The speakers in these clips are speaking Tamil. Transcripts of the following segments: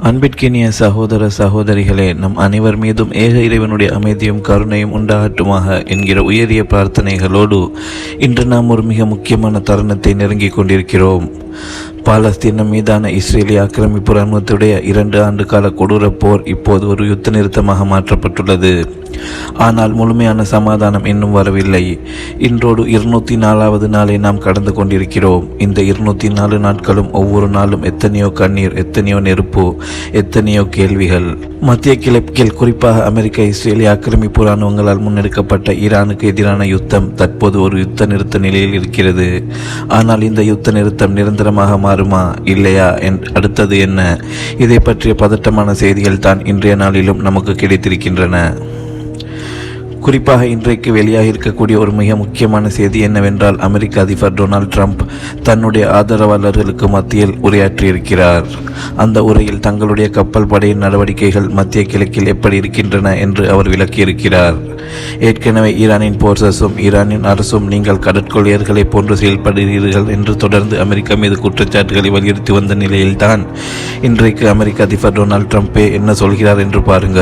அன்பிற்கினிய சகோதர சகோதரிகளே, நம் அனைவர் மீதும் ஏக இறைவனுடைய அமைதியும் கருணையும் உண்டாகட்டுமாக என்கிற உயரிய பிரார்த்தனைகளோடு இன்று நாம் ஒரு மிக முக்கியமான தருணத்தை நெருங்கிக் கொண்டிருக்கிறோம். பாலஸ்தீனம் மீதான இஸ்ரேலிய ஆக்கிரமிப்பு இராணுவத்துடைய 2 ஆண்டு கால கொடூர போர் இப்போது ஒரு யுத்த நிறுத்தமாக மாற்றப்பட்டுள்ளது. ஆனால் முழுமையான சமாதானம் இன்னும் வரவில்லை. இன்றோடு 204வது நாளை நாம் கடந்து கொண்டிருக்கிறோம். இந்த 204 நாட்களும் ஒவ்வொரு நாளும் எத்தனையோ கண்ணீர், எத்தனையோ நெருப்பு, எத்தனையோ கேள்விகள். மத்திய கிழக்கில் குறிப்பாக அமெரிக்க இஸ்ரேலிய ஆக்கிரமிப்பு இராணுவங்களால் முன்னெடுக்கப்பட்ட ஈரானுக்கு எதிரான யுத்தம் தற்போது ஒரு யுத்த நிறுத்த நிலையில் இருக்கிறது. ஆனால் இந்த யுத்த நிறுத்தம் நிரந்தரமாக மாறுமா இல்லையா, அடுத்தது என்ன? இதை பற்றிய பதட்டமான செய்திகள் தான் இன்றைய நாளிலும் நமக்கு கிடைத்திருக்கின்றன. குறிப்பாக இன்றைக்கு வெளியாக இருக்கக்கூடிய ஒரு மிக முக்கியமான செய்தி என்னவென்றால், அமெரிக்க அதிபர் டொனால்ட் ட்ரம்ப் தன்னுடைய ஆதரவாளர்களுக்கு மத்தியில் உரையாற்றியிருக்கிறார். அந்த உரையில் தங்களுடைய கப்பல் படையின் நடவடிக்கைகள் மத்திய கிழக்கில் எப்படி இருக்கின்றன என்று அவர் விளக்கியிருக்கிறார். ஏற்கனவே ஈரானின் போர்சஸும் ஈரானின் அரசும் நீங்கள் கடற்கொள்ளையர்களை போன்று செயல்படுகிறீர்கள் என்று தொடர்ந்து அமெரிக்கா மீது குற்றச்சாட்டுகளை வலியுறுத்தி வந்த நிலையில்தான் இன்றைக்கு அமெரிக்க அதிபர் டொனால்ட் ட்ரம்பே என்ன சொல்கிறார் என்று பாருங்க.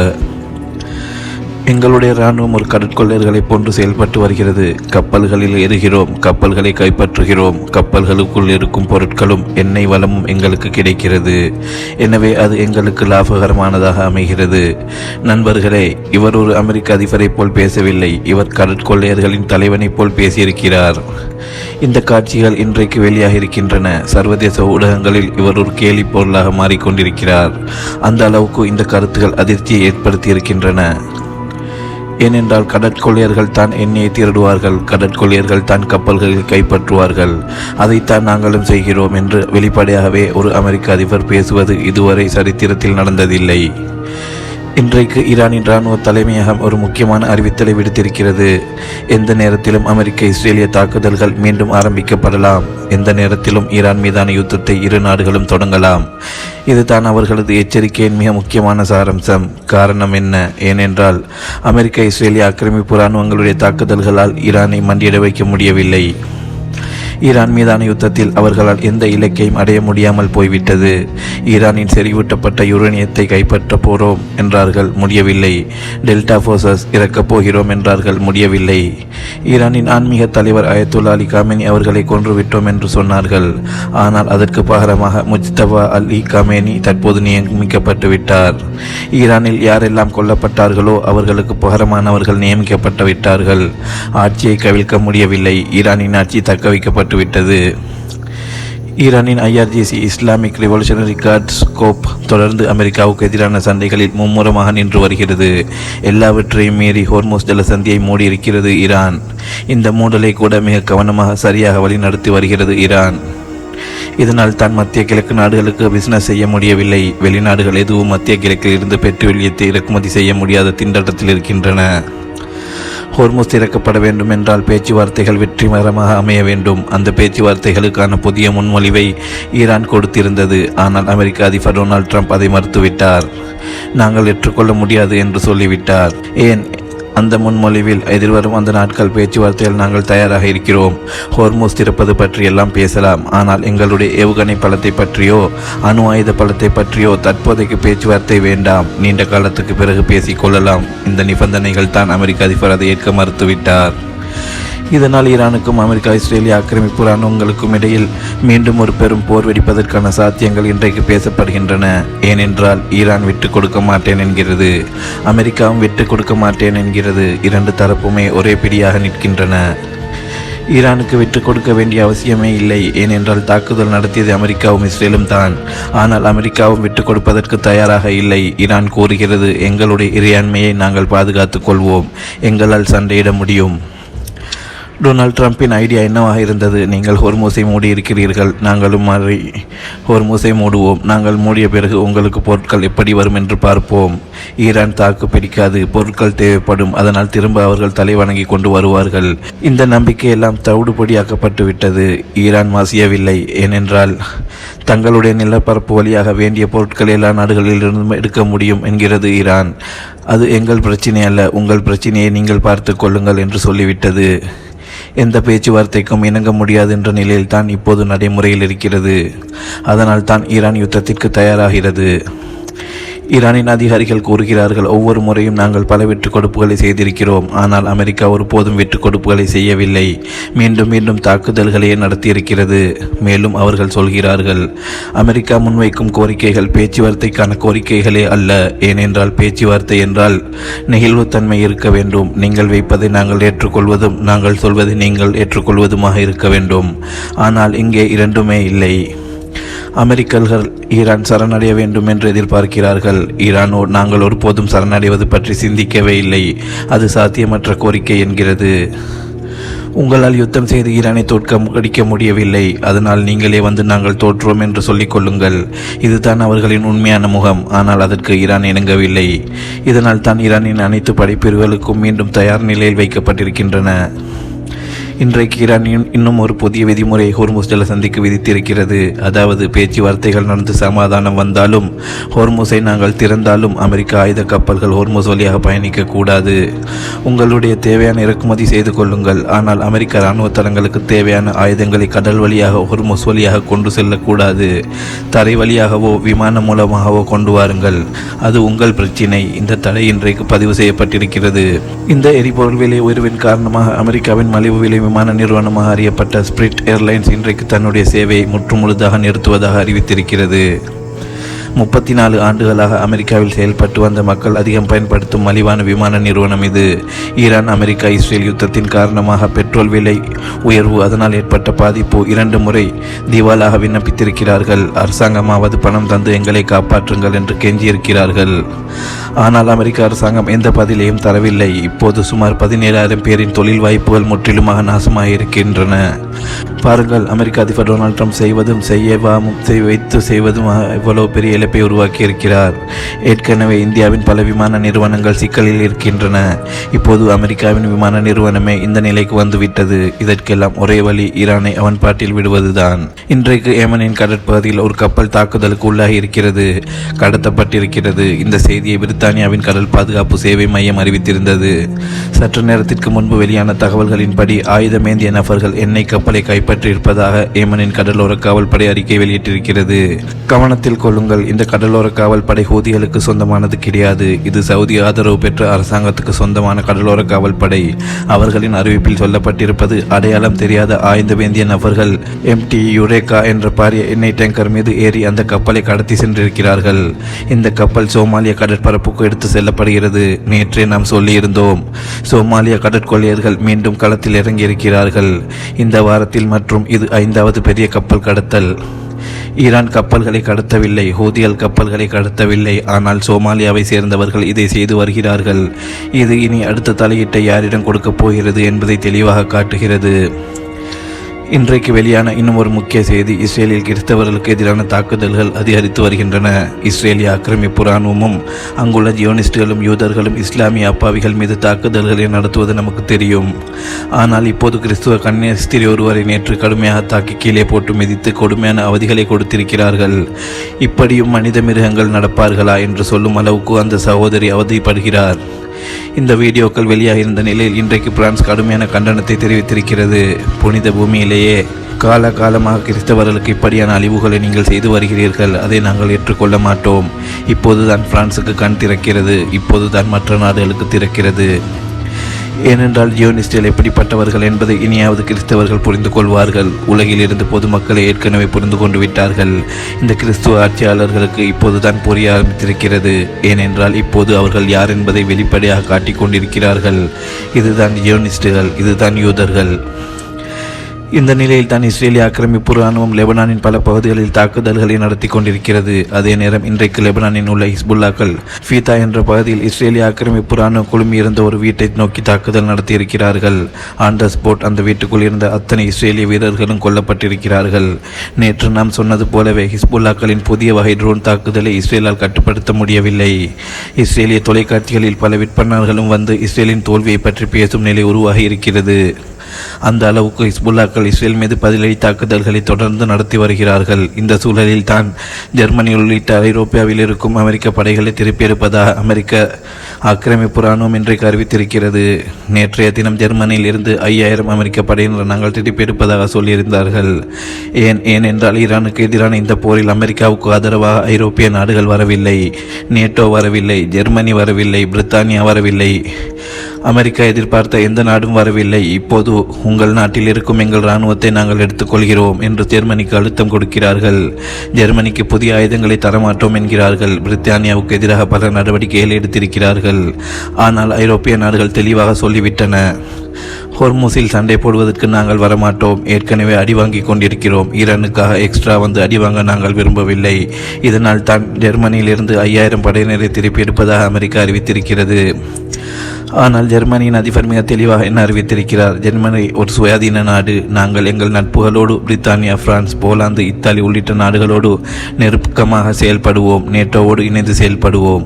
எங்களுடைய இராணுவம் ஒரு கடற்கொள்ளையர்களை போன்று செயல்பட்டு வருகிறது. கப்பல்களில் ஏறுகிறோம், கப்பல்களை கைப்பற்றுகிறோம், கப்பல்களுக்குள் இருக்கும் பொருட்களும் எண்ணெய் வளமும் எங்களுக்கு கிடைக்கிறது. எனவே அது எங்களுக்கு லாபகரமானதாக அமைகிறது. நண்பர்களே, இவர் ஒரு அமெரிக்க அதிபரை போல் பேசவில்லை, இவர் கடற்கொள்ளையர்களின் தலைவனை போல் பேசியிருக்கிறார். இந்த காட்சிகள் இன்றைக்கு வெளியாக இருக்கின்றன. சர்வதேச ஊடகங்களில் இவர் ஒரு கேலி பொருளாக மாறிக்கொண்டிருக்கிறார். அந்த அளவுக்கு இந்த கருத்துக்கள் அதிர்ச்சியை ஏற்படுத்தி இருக்கின்றன. ஏனென்றால் கடற்கொள்ளையர்கள் தான் எண்ணெயை திருடுவார்கள், கடற்கொள்ளையர்கள் தான் கப்பல்களில் கைப்பற்றுவார்கள், அதைத்தான் நாங்களும் செய்கிறோம் என்று வெளிப்படையாகவே ஒரு அமெரிக்க அதிபர் பேசுவது இதுவரை சரித்திரத்தில் நடந்ததில்லை. இன்றைக்கு ஈரானின் இராணுவ தலைமையகம் ஒரு முக்கியமான அறிவித்தலை விடுத்திருக்கிறது. எந்த நேரத்திலும் அமெரிக்க இஸ்ரேலிய தாக்குதல்கள் மீண்டும் ஆரம்பிக்கப்படலாம். எந்த நேரத்திலும் ஈரான் மீதான யுத்தத்தை இரு நாடுகளும் தொடங்கலாம். இதுதான் அவர்களது எச்சரிக்கையின் மிக முக்கியமான சாராம்சம். காரணம் என்ன? ஏனென்றால் அமெரிக்க இஸ்ரேலிய ஆக்கிரமிப்பு இராணுவங்களுடைய தாக்குதல்களால் ஈரானை மண்டியிட வைக்க முடியவில்லை. ஈரான் மீதான யுத்தத்தில் அவர்களால் எந்த இலக்கையும் அடைய முடியாமல் போய்விட்டது. ஈரானின் செறிவூட்டப்பட்ட யுரேனியத்தை கைப்பற்ற போகிறோம் என்றார்கள், முடியவில்லை. டெல்டா போர்சஸ் இறக்கப் போகிறோம் என்றார்கள், முடியவில்லை. ஈரானின் ஆன்மீக தலைவர் அயத்துல்லா அலி காமேனி அவர்களை கொன்றுவிட்டோம் என்று சொன்னார்கள். ஆனால் அதற்கு பகரமாக முஜ்தபா அலி காமேனி தற்போது நியமிக்கப்பட்டு விட்டார். ஈரானில் யாரெல்லாம் கொல்லப்பட்டார்களோ அவர்களுக்கு பகரமானவர்கள் நியமிக்கப்பட்டு விட்டார்கள். ஆட்சியை கவிழ்க்க முடியவில்லை. ஈரானின் ஆட்சி தக்க வைக்கப்பட்டு விட்டது. ஈரானின் IRGC இஸ்லாமிக் ரெவல்யூஷனரி கார்ட்ஸ் கோப் தொடர்ந்து அமெரிக்காவுக்கு எதிரான சண்டைகளில் மும்முரமாக நின்று வருகிறது. எல்லாவற்றையும் மீறி ஹோர்முஸ் ஜலசந்தியை மூடியிருக்கிறது ஈரான். இந்த மூடலை கூட மிக கவனமாக சரியாக வழிநடத்தி வருகிறது ஈரான். இதனால் தான் மத்திய கிழக்கு நாடுகளுக்கு பிசினஸ் செய்ய முடியவில்லை. வெளிநாடுகள் எதுவும் மத்திய கிழக்கில் இருந்து பெட்ரோலியத்தை இறக்குமதி செய்ய முடியாத திண்டாட்டத்தில் இருக்கின்றன. ஹோர்முஸ் திறக்கப்பட வேண்டும் என்றால் பேச்சுவார்த்தைகள் வெற்றிகரமாக அமைய வேண்டும். அந்த பேச்சுவார்த்தைகளுக்கான புதிய முன்மொழிவை ஈரான் கொடுத்திருந்தது. ஆனால் அமெரிக்க அதிபர் டொனால்ட் ட்ரம்ப் அதை மறுத்துவிட்டார். நாங்கள் ஏற்றுக்கொள்ள முடியாது என்று சொல்லிவிட்டார். ஏன்? அந்த முன்மொழிவில் எதிர்வரும் அந்த நாட்கள் பேச்சுவார்த்தையில் நாங்கள் தயாராக இருக்கிறோம். ஹோர்முஸ் திறப்பது பற்றியெல்லாம் பேசலாம், ஆனால் எங்களுடைய ஏவுகணை பலத்தை பற்றியோ அணு ஆயுத பலத்தை பற்றியோ தற்போதைக்கு பேச்சுவார்த்தை வேண்டாம். நீண்ட காலத்துக்கு பிறகு பேசிக்கொள்ளலாம். இந்த நிபந்தனைகள் தான் அமெரிக்க அதிபர் அதை ஏற்க மறுத்துவிட்டார். இதனால் ஈரானுக்கும் அமெரிக்கா இஸ்ரேலிய ஆக்கிரமிப்பு இராணுவங்களுக்கும் இடையில் மீண்டும் ஒரு பெரும் போர் வெடிப்பதற்கான சாத்தியங்கள் இன்றைக்கு பேசப்படுகின்றன. ஏனென்றால் ஈரான் விட்டு கொடுக்க மாட்டேன் என்கிறது, அமெரிக்காவும் விட்டு கொடுக்க மாட்டேன் என்கிறது. 2 தரப்புமே ஒரே பிடியாக நிற்கின்றன. ஈரானுக்கு விட்டு கொடுக்க வேண்டிய அவசியமே இல்லை. ஏனென்றால் தாக்குதல் நடத்தியது அமெரிக்காவும் இஸ்ரேலும் தான். ஆனால் அமெரிக்காவும் விட்டு கொடுப்பதற்கு தயாராக இல்லை. ஈரான் கூறுகிறது, எங்களுடைய இறையாண்மையை நாங்கள் பாதுகாத்துக் கொள்வோம், எங்களால் சண்டையிட முடியும். டொனால்ட் ட்ரம்பின் ஐடியா என்னவாக இருந்தது? நீங்கள் ஹோர்முஸை மூடியிருக்கிறீர்கள், நாங்களும் மாறி ஹோர்முஸை மூடுவோம். நாங்கள் மூடிய பிறகு உங்களுக்கு பொருட்கள் எப்படி வரும் என்று பார்ப்போம். ஈரான் தாக்கு பிடிக்காது, பொருட்கள் தேவைப்படும். அதனால் திரும்ப அவர்கள் தலை வணங்கி கொண்டு வருவார்கள். இந்த நம்பிக்கையெல்லாம் தவிடுபடியாக்கப்பட்டு விட்டது. ஈரான் மாசியவில்லை. ஏனென்றால் தங்களுடைய நிலப்பரப்பு வழியாக வேண்டிய பொருட்கள் எல்லா நாடுகளிலிருந்தும் எடுக்க முடியும் என்கிறது ஈரான். அது எங்கள் பிரச்சினை அல்ல, உங்கள் பிரச்சினையை நீங்கள் பார்த்து கொள்ளுங்கள் என்று சொல்லிவிட்டது. எந்த பேச்சுவார்த்தைக்கும் இணங்க முடியாது என்ற நிலையில் தான் இப்போது நடைமுறையில் இருக்கிறது. அதனால் தான் ஈரான் யுத்தத்திற்கு தயாராகிறது. ஈரானின் அதிகாரிகள் கூறுகிறார்கள், ஒவ்வொரு முறையும் நாங்கள் பல விட்டுக் கொடுப்புகளை செய்திருக்கிறோம், ஆனால் அமெரிக்கா ஒருபோதும் விட்டுக் கொடுப்புகளை செய்யவில்லை, மீண்டும் மீண்டும் தாக்குதல்களையே நடத்தியிருக்கிறது. மேலும் அவர்கள் சொல்கிறார்கள், அமெரிக்கா முன்வைக்கும் கோரிக்கைகள் பேச்சுவார்த்தைக்கான கோரிக்கைகளே அல்ல. ஏனென்றால் பேச்சுவார்த்தை என்றால் நெகிழ்வுத்தன்மை இருக்க வேண்டும். நீங்கள் வைப்பதை நாங்கள் ஏற்றுக்கொள்வதும் நாங்கள் சொல்வதை நீங்கள் ஏற்றுக்கொள்வதுமாக இருக்க வேண்டும். ஆனால் இங்கே இரண்டுமே இல்லை. அமெரிக்கர்கள் ஈரான் சரணடைய வேண்டும் என்று எதிர்பார்க்கிறார்கள். ஈரானோ நாங்கள் ஒருபோதும் சரணடைவது பற்றி சிந்திக்கவே இல்லை, அது சாத்தியமற்ற கோரிக்கை என்கிறது. உங்களால் யுத்தம் செய்து ஈரானை தோற்கடிக்க முடியவில்லை, அதனால் நீங்களே வந்து நாங்கள் தோற்றோம் என்று சொல்லிக் கொள்ளுங்கள். இதுதான் அவர்களின் உண்மையான முகம். ஆனால் அதற்கு ஈரான் இணங்கவில்லை. இதனால் தான் ஈரானின் அனைத்து படைப்பிரிவுகளுக்கும் மீண்டும் தயார் நிலையில் வைக்கப்பட்டிருக்கின்றன. இன்றைக்கு ஈரான் இன்னும் ஒரு புதிய விதிமுறை ஹோர்முஸ் ஜலசந்திக்கு விதித்திருக்கிறது. அதாவது பேச்சுவார்த்தைகள் நடந்து சமாதானம் வந்தாலும் ஹோர்முஸை நாங்கள் திறந்தாலும் அமெரிக்க ஆயுத கப்பல்கள் ஹோர்முஸ் வழியாக பயணிக்கக்கூடாது. உங்களுடைய தேவையான இறக்குமதி செய்து கொள்ளுங்கள், ஆனால் அமெரிக்க இராணுவ தளங்களுக்கு தேவையான ஆயுதங்களை கடல் வழியாக ஹோர்முஸ் வழியாக கொண்டு செல்லக்கூடாது. தரை வழியாகவோ விமானம் மூலமாகவோ கொண்டு வாருங்கள், அது உங்கள் பிரச்சினை. இந்த தடை இன்றைக்கு பதிவு செய்யப்பட்டிருக்கிறது. இந்த எரிபொருள் விலை உயர்வின் காரணமாக அமெரிக்காவின் மலிவு விலை விமான நிறுவனமாக அறியப்பட்ட ஸ்பிரிட் ஏர்லைன்ஸ் இன்றைக்கு தன்னுடைய சேவையை முற்றுமுழுதாக நிறுத்துவதாக அறிவித்திருக்கிறது. 34 ஆண்டுகளாக அமெரிக்காவில் செயல்பட்டு வந்த மக்கள் அதிகம் பயன்படுத்தும் மலிவான விமான நிறுவனம் இது. ஈரான் அமெரிக்கா இஸ்ரேல் யுத்தத்தின் காரணமாக பெட்ரோல் விலை உயர்வு, அதனால் ஏற்பட்ட பாதிப்பு 2 முறை திவாலாக விண்ணப்பித்திருக்கிறார்கள். அரசாங்கமாவது பணம் தந்து எங்களை காப்பாற்றுங்கள் என்று கெஞ்சியிருக்கிறார்கள். ஆனால் அமெரிக்க அரசாங்கம் எந்த பதிலையும் தரவில்லை. இப்போது சுமார் 17,000 பேரின் தொழில் வாய்ப்புகள் முற்றிலுமாக நாசமாக இருக்கின்றன. பாருங்கள், அமெரிக்க அதிபர் டொனால்ட் ட்ரம்ப் செய்வதும் செய்வதும் இவ்வளவு பெரிய இழப்பை உருவாக்கி இருக்கிறார். ஏற்கனவே இந்தியாவின் பல விமான நிறுவனங்கள் சிக்கலில் இருக்கின்றன. இப்போது அமெரிக்காவின் விமான நிறுவனமே இந்த நிலைக்கு வந்துவிட்டது. இதற்கெல்லாம் ஒரே வழி ஈரானை அவன் பாட்டில் விடுவதுதான். இன்றைக்கு ஏமனின் கடற்பகுதியில் ஒரு கப்பல் தாக்குதலுக்கு உள்ளாகி இருக்கிறது, கடத்தப்பட்டிருக்கிறது. இந்த செய்தியை பிரித்தானியாவின் கடல் பாதுகாப்பு சேவை மையம் அறிவித்திருந்தது. சற்று நேரத்திற்கு முன்பு வெளியான தகவல்களின்படி ஆயுதமேந்திய நபர்கள் எண்ணெய் கப்பலை கைப்பற்றியிருப்பதாக ஏமனின் கடலோர காவல் படை அறிக்கை வெளியிட்டிருக்கிறது. கவனத்தில் கொள்ளுங்கள், இந்த கடலோர காவல் படை ஹூதிகளுக்கு சொந்தமானது கிடையாது. இது சவுதி ஆதரவு பெற்ற அரசாங்கத்துக்கு சொந்தமான கடலோர காவல் படை. அவர்களின் அறிவிப்பில் சொல்லப்பட்டிருப்பது, அடையாளம் தெரியாத ஆயுதமேந்திய நபர்கள் MT யுரேகா என்ற பாரிய எண்ணெய் டேங்கர் மீது ஏறி அந்த கப்பலை கடத்தி சென்றிருக்கிறார்கள். இந்த கப்பல் சோமாலிய கடற்பரப்புக்கு எடுத்து செல்லப்படுகிறது. நேற்றே நாம் சொல்லியிருந்தோம், சோமாலிய கடற்கொள்ளையர்கள் மீண்டும் களத்தில் இறங்கியிருக்கிறார்கள் இந்த வாரத்தில். மற்றும் இது 5வது பெரிய கப்பல் கடத்தல். ஈரான் கப்பல்களை கடத்தவில்லை, ஹூதிகள் கப்பல்களை கடத்தவில்லை. ஆனால் சோமாலியாவை சேர்ந்தவர்கள் இதை செய்து வருகிறார்கள். இது இனி அடுத்த தலையீட்டை யாரிடம் கொடுக்கப் போகிறது என்பதை தெளிவாக காட்டுகிறது. இன்றைக்கு வெளியான இன்னும் ஒரு முக்கிய செய்தி, இஸ்ரேலில் கிறிஸ்தவர்களுக்கு எதிரான தாக்குதல்கள் அதிகரித்து வருகின்றன. இஸ்ரேலிய ஆக்கிரமிப்பு இராணுவமும் அங்குள்ள ஜியோனிஸ்டுகளும் யூதர்களும் இஸ்லாமிய அப்பாவிகள் மீது தாக்குதல்களை நடத்துவது நமக்கு தெரியும். ஆனால் இப்போது கிறிஸ்துவ கன்னியாஸ்திரி ஒருவரை நேற்று கடுமையாக தாக்கி கீழே போட்டு மிதித்து கொடுமையான அவதிகளை கொடுத்திருக்கிறார்கள். இப்படியும் மனித மிருகங்கள் நடப்பார்களா என்று சொல்லும் அளவுக்கு அந்த சகோதரி அவதிப்படுகிறார். இந்த வீடியோக்கள் வெளியாகியிருந்த நிலையில் இன்றைக்கு பிரான்ஸ் கடுமையான கண்டனத்தை தெரிவித்திருக்கிறது. புனித பூமியிலேயே காலகாலமாக கிறிஸ்தவர்களுக்கு இப்படியான அழிவுகளை நீங்கள் செய்து வருகிறீர்கள், அதை நாங்கள் ஏற்றுக்கொள்ள மாட்டோம். இப்போதுதான் பிரான்சுக்கு கண் திறக்கிறது, இப்போதுதான் மற்ற நாடுகளுக்கு திறக்கிறது. ஏனென்றால் ஜியோனிஸ்டுகள் எப்படிப்பட்டவர்கள் என்பதை இனியாவது கிறிஸ்தவர்கள் புரிந்து கொள்வார்கள். உலகில் இருந்து பொதுமக்களை ஏற்கனவே புரிந்து கொண்டு விட்டார்கள். இந்த கிறிஸ்துவ ஆட்சியாளர்களுக்கு இப்போதுதான் புரிய ஆரம்பித்திருக்கிறது. ஏனென்றால் இப்போது அவர்கள் யார் என்பதை வெளிப்படையாக காட்டிக் கொண்டிருக்கிறார்கள். இதுதான் ஜியோனிஸ்டுகள், இதுதான் யூதர்கள். இந்த நிலையில் தான் இஸ்ரேலிய ஆக்கிரமிப்பு இராணுவம் லெபனானின் பல பகுதிகளில் தாக்குதல்களை நடத்தி கொண்டிருக்கிறது. அதே நேரம் இன்றைக்கு லெபனானில் உள்ள ஹிஸ்புல்லாக்கள் ஃபீதா என்ற பகுதியில் இஸ்ரேலிய ஆக்கிரமிப்பு இராணுவம் குழுமி இருந்த ஒரு வீட்டை நோக்கி தாக்குதல் நடத்தியிருக்கிறார்கள். ஆன் த ஸ்பாட் அந்த வீட்டுக்குள் இருந்த அத்தனை இஸ்ரேலிய வீரர்களும் கொல்லப்பட்டிருக்கிறார்கள். நேற்று நாம் சொன்னது போலவே ஹிஸ்புல்லாக்களின் புதிய வகை ட்ரோன் தாக்குதலை இஸ்ரேலால் கட்டுப்படுத்த முடியவில்லை. இஸ்ரேலிய தொலைக்காட்சிகளில் பல விற்பனர்களும் வந்து இஸ்ரேலின் தோல்வியை பற்றி பேசும் நிலை உருவாகி இருக்கிறது. அந்த அளவுக்கு ஹிஸ்புல்லாக்கள் இஸ்ரேல் மீது பதிலடி தாக்குதல்களை தொடர்ந்து நடத்தி வருகிறார்கள். இந்த சூழலில் தான் ஜெர்மனி உள்ளிட்ட ஐரோப்பியாவில் இருக்கும் அமெரிக்க படைகளை திருப்பியிருப்பதாக அமெரிக்க ஆக்கிரமிப்பு இராணுவம் இன்றைக்கு அறிவித்திருக்கிறது. நேற்றைய தினம் ஜெர்மனியில் இருந்து 5000 அமெரிக்க படையினர் நாங்கள் திருப்பியிருப்பதாக சொல்லியிருந்தார்கள். ஏனென்றால் ஈரானுக்கு எதிரான இந்த போரில் அமெரிக்காவுக்கு ஆதரவாக ஐரோப்பிய நாடுகள் வரவில்லை, நேட்டோ வரவில்லை, ஜெர்மனி வரவில்லை, பிரித்தானியா வரவில்லை, அமெரிக்கா எதிர்பார்த்த எந்த நாடும் வரவில்லை. இப்போது உங்கள் நாட்டில் இருக்கும் எங்கள் இராணுவத்தை நாங்கள் எடுத்துக்கொள்கிறோம் என்று ஜெர்மனிக்கு அழுத்தம் கொடுக்கிறார்கள். ஜெர்மனிக்கு புதிய ஆயுதங்களை தரமாட்டோம் என்கிறார்கள். பிரித்தானியாவுக்கு எதிராக பல நடவடிக்கைகள் எடுத்திருக்கிறார்கள். ஆனால் ஐரோப்பிய நாடுகள் தெளிவாக சொல்லிவிட்டன, ஹோர்முஸில் சண்டை போடுவதற்கு நாங்கள் வரமாட்டோம். ஏற்கனவே அடி வாங்கி கொண்டிருக்கிறோம். ஈரானுக்காக எக்ஸ்ட்ரா வந்து அடி வாங்க நாங்கள் விரும்பவில்லை. இதனால் தான் ஜெர்மனியிலிருந்து 5000 படையினரை திருப்பி எடுப்பதாக அமெரிக்கா அறிவித்திருக்கிறது. ஆனால் ஜெர்மனியின் அதிபர் மிக தெளிவாக என்ன அறிவித்திருக்கிறார்? ஜெர்மனி ஒரு சுயாதீன நாடு. நாங்கள் எங்கள் நட்புகளோடு பிரித்தானியா, பிரான்ஸ், போலாந்து, இத்தாலி உள்ளிட்ட நாடுகளோடு நெருக்கமாக செயல்படுவோம். நேட்டோவோடு இணைந்து செயல்படுவோம்.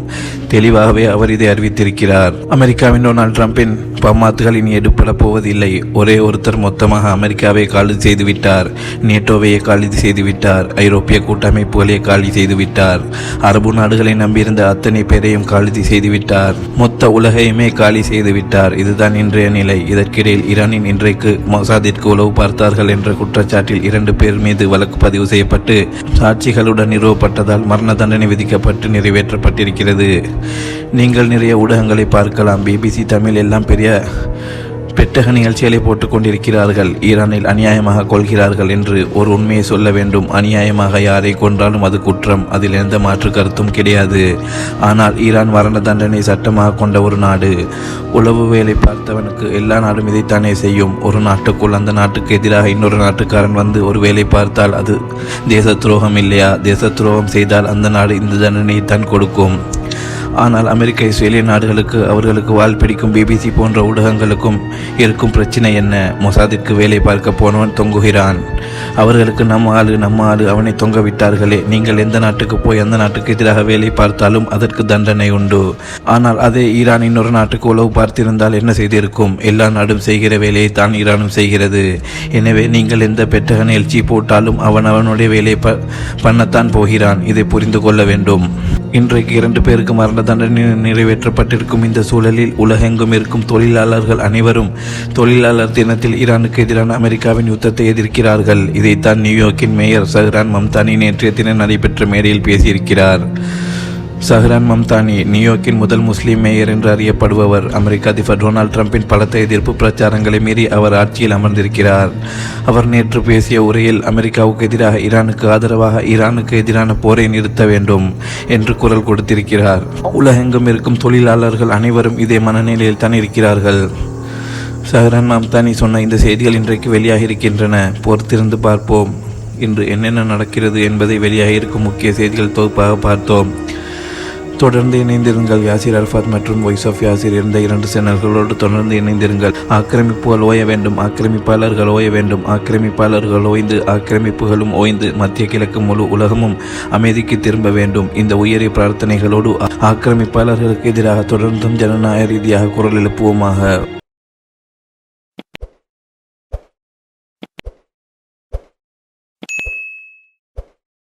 தெளிவாகவே அவர் இதை அறிவித்திருக்கிறார். அமெரிக்காவின் டொனால்ட் ட்ரம்பின் பம்மாத்துகள் இனி எடுப்பட போவதில்லை. ஒரே ஒருத்தர் மொத்தமாக அமெரிக்காவை காலி செய்துவிட்டார், நேட்டோவையே காலி செய்துவிட்டார், ஐரோப்பிய கூட்டமைப்புகளை காலி செய்துவிட்டார், அரபு நாடுகளை நம்பியிருந்த அத்தனை பேரையும் காலி செய்துவிட்டார், மொத்த உலகையுமே காலி செய்துவிட்டார். இதுதான் இன்றைய நிலை. இதற்கிடையில் ஈரானின் இன்றைக்கு மொசாதிற்கு உளவு பார்த்தார்கள் என்ற குற்றச்சாட்டில் 2 பேர் மீது வழக்கு பதிவு செய்யப்பட்டு சாட்சிகளுடன் நிறுவப்பட்டதால் மரண தண்டனை விதிக்கப்பட்டு நிறைவேற்றப்பட்டிருக்கிறது. நீங்கள் நிறைய ஊடகங்களை பார்க்கலாம். பிபிசி தமிழ் எல்லாம் பெரிய பெட்டக நிகழ்ச்சிகளை போட்டுக் கொண்டிருக்கிறார்கள். ஈரானில் அநியாயமாக கொள்கிறார்கள் என்று ஒரு உண்மையை சொல்ல வேண்டும். அநியாயமாக யாரை கொன்றாலும் அது குற்றம், அதில் எந்த மாற்று கருத்தும் கிடையாது. ஆனால் ஈரான் மரண தண்டனை சட்டமாக கொண்ட ஒரு நாடு. உளவு வேலை பார்த்தவனுக்கு எல்லா நாடும் இதைத்தானே செய்யும். ஒரு நாட்டுக்குள் அந்த நாட்டுக்கு எதிராக இன்னொரு நாட்டுக்காரன் வந்து ஒரு வேலை பார்த்தால் அது தேச துரோகம் இல்லையா? தேச துரோகம் செய்தால் அந்த நாடு இந்த தண்டனையை தான் கொடுக்கும். ஆனால் அமெரிக்க இஸ்ரேலிய நாடுகளுக்கு அவர்களுக்கு வால் பிடிக்கும் பிபிசி போன்ற ஊடகங்களுக்கும் இருக்கும் பிரச்சனை என்ன? மொசாதிற்கு வேலை பார்க்க போனவன் தொங்குகிறான். அவர்களுக்கு நம்ம ஆளு அவனை தொங்க விட்டார்களே. நீங்கள் எந்த நாட்டுக்கு போய் அந்த நாட்டுக்கு எதிராக வேலை பார்த்தாலும் அதற்கு தண்டனை உண்டு. ஆனால் அதே ஈரான் இன்னொரு நாட்டுக்கு உளவு பார்த்திருந்தால் என்ன செய்திருக்கும்? எல்லா நாடும் செய்கிற வேலையை தான் ஈரானும் செய்கிறது. எனவே நீங்கள் எந்த பெட்டக நிகழ்ச்சி போட்டாலும் அவனுடைய வேலையை பண்ணத்தான் போகிறான். இதை புரிந்து கொள்ள வேண்டும். இன்றைக்கு 2 பேருக்கு மரண தண்டனை நிறைவேற்றப்பட்டிருக்கும் இந்த சூழலில் உலகெங்கும் இருக்கும் தொழிலாளர்கள் அனைவரும் தொழிலாளர் தினத்தில் ஈரானுக்கு எதிரான அமெரிக்காவின் யுத்தத்தை எதிர்க்கிறார்கள். இதைத்தான் நியூயார்க்கின் மேயர் சஹ்ரான் மம்தானி நேற்றைய தினம் நடைபெற்ற மேடையில் பேசியிருக்கிறார். சஹ்ரான் மம்தானி நியூயார்க்கின் முதல் முஸ்லீம் மேயர் என்று அறியப்படுபவர். அமெரிக்க அதிபர் டொனால்ட் ட்ரம்பின் பலத்த எதிர்ப்பு பிரச்சாரங்களை மீறி அவர் ஆட்சியில் அமர்ந்திருக்கிறார். அவர் நேற்று பேசிய உரையில் அமெரிக்காவுக்கு எதிராக ஈரானுக்கு ஆதரவாக ஈரானுக்கு எதிரான போரை நிறுத்த வேண்டும் என்று குரல் கொடுத்திருக்கிறார். உலகெங்கும் இருக்கும் தொழிலாளர்கள் அனைவரும் இதே மனநிலையில் தான் இருக்கிறார்கள். சஹ்ரான் மம்தானி சொன்ன இந்த செய்திகள் இன்றைக்கு வெளியாக இருக்கின்றன. பொறுத்திருந்து பார்ப்போம். இன்று என்னென்ன நடக்கிறது என்பதை வெளியாக இருக்கும் முக்கிய செய்திகள் தொகுப்பாக பார்த்தோம். தொடர்ந்து இணைந்திருங்கள். யாசிர் அரஃபாத் மற்றும் வாய்ஸ் ஆஃப் யாசிர் இருந்த 2 சேனல்களோடு தொடர்ந்து இணைந்திருங்கள். ஆக்கிரமிப்புகள் ஓய வேண்டும், ஆக்கிரமிப்பாளர்கள் ஓய வேண்டும், ஆக்கிரமிப்பாளர்கள் ஓய்ந்து ஆக்கிரமிப்புகளும் ஓய்ந்து மத்திய கிழக்கு முழு உலகமும் அமைதிக்கு திரும்ப வேண்டும். இந்த உயரிய பிரார்த்தனைகளோடு ஆக்கிரமிப்பாளர்களுக்கு எதிராக தொடர்ந்தும் ஜனநாயக ரீதியாக குரல் எழுப்புவோமாக.